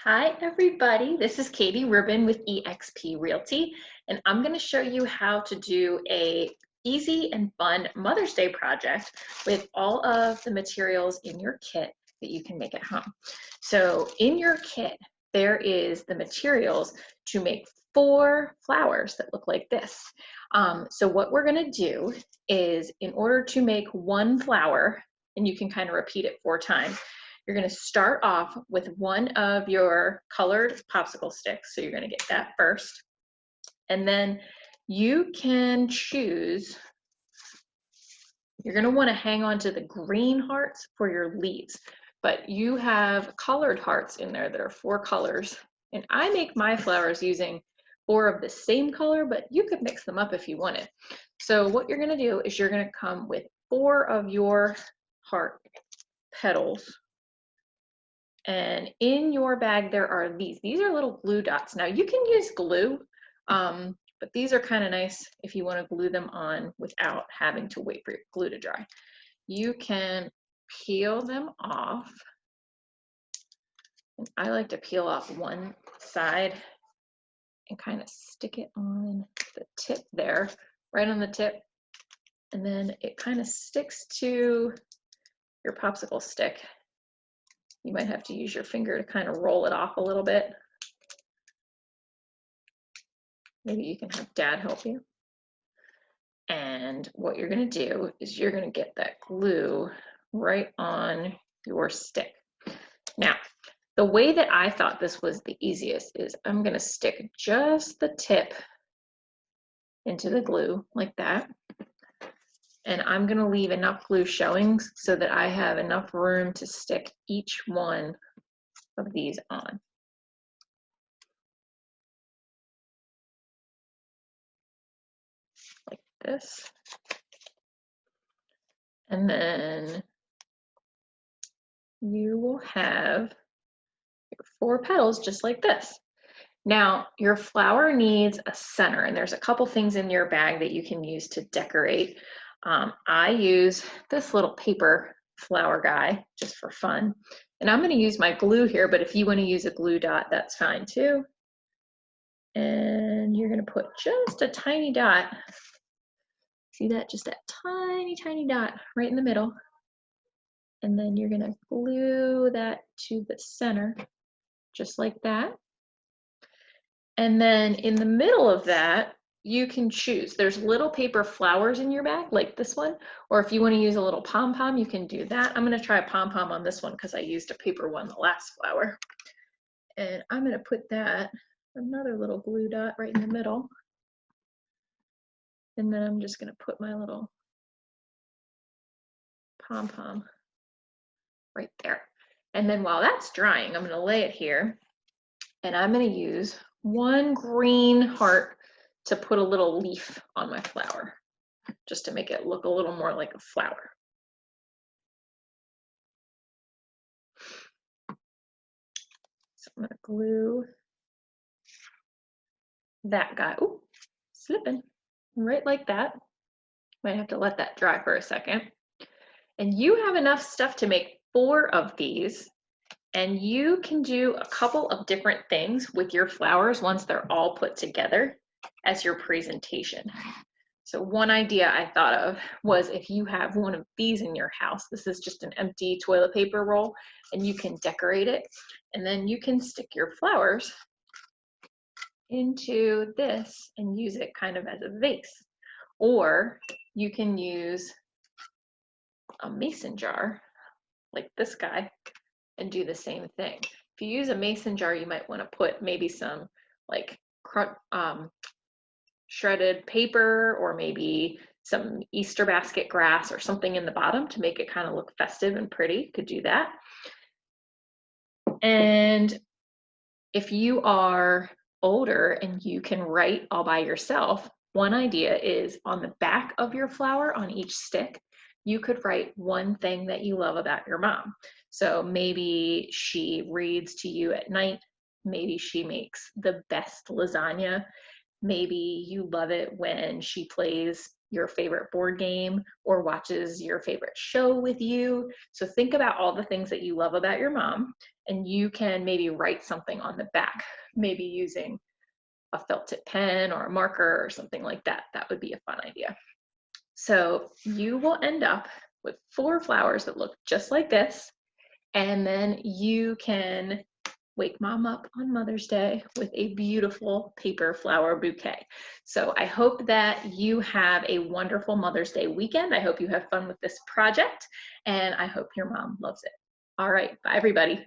Hi everybody, this is Katie.reuben with eXp Realty, and I'm going to show you how to do a easy and fun Mother's Day project with all of the materials in your kit that you can make at home. So in your kit, there is the materials to make 4 flowers that look like this. So what we're going to do is, in order to make 1 flower, and you can kind of repeat it 4 times, you're going to start off with one of your colored popsicle sticks. So you're going to get that first. And then you can choose, you're going to want to hang on to the green hearts for your leaves. But you have colored hearts in there that are 4 colors. And I make my flowers using 4 of the same color, but you could mix them up if you wanted. So what you're going to do is you're going to come with 4 of your heart petals. And in your bag, there are these. These are little glue dots. Now you can use glue, but these are kind of nice if you want to glue them on without having to wait for your glue to dry. You can peel them off. And I like to peel off one side and kind of stick it on the tip there, right on the tip. And then it kind of sticks to your popsicle stick. You might have to use your finger to kind of roll it off a little bit. Maybe you can have Dad help you. And what you're going to do is you're going to get that glue right on your stick. Now, the way that I thought this was the easiest is I'm going to stick just the tip into the glue like that. And I'm going to leave enough glue showing so that I have enough room to stick each one of these on. Like this. And then you will have your 4 petals just like this. Now, your flower needs a center, and there's a couple things in your bag that you can use to decorate. I use this little paper flower guy just for fun. And I'm going to use my glue here, but if you want to use a glue dot, that's fine too. And you're going to put just a tiny dot. See that? Just that tiny, tiny dot right in the middle. And then you're going to glue that to the center, just like that. And then in the middle of that, you can choose. There's little paper flowers in your bag, like this one, or if you want to use a little pom-pom, you can do that. I'm going to try a pom-pom on this one because I used a paper one the last flower. And I'm going to put that, another little glue dot right in the middle. And then I'm just going to put my little pom-pom right there. And then while that's drying, I'm going to lay it here, and I'm going to use 1 green heart to put a little leaf on my flower, just to make it look a little more like a flower. So I'm going to glue that guy, ooh, slipping, right like that. Might have to let that dry for a second. And you have enough stuff to make 4 of these, and you can do a couple of different things with your flowers once they're all put together as your presentation. So one idea I thought of was, if you have one of these in your house, this is just an empty toilet paper roll, and you can decorate it, and then you can stick your flowers into this and use it kind of as a vase. Or you can use a mason jar like this guy and do the same thing. If you use a mason jar, you might want to put maybe some like shredded paper, or maybe some Easter basket grass or something in the bottom to make it kind of look festive and pretty. You could do that. And if you are older and you can write all by yourself, one idea is on the back of your flower on each stick, you could write one thing that you love about your mom. So maybe she reads to you at night. Maybe she makes the best lasagna. Maybe you love it when she plays your favorite board game or watches your favorite show with you. So think about all the things that you love about your mom, and you can maybe write something on the back, maybe using a felt tip pen or a marker or something like that. That would be a fun idea. So you will end up with 4 flowers that look just like this, and then you can wake mom up on Mother's Day with a beautiful paper flower bouquet. So I hope that you have a wonderful Mother's Day weekend. I hope you have fun with this project, and I hope your mom loves it. All right, bye everybody.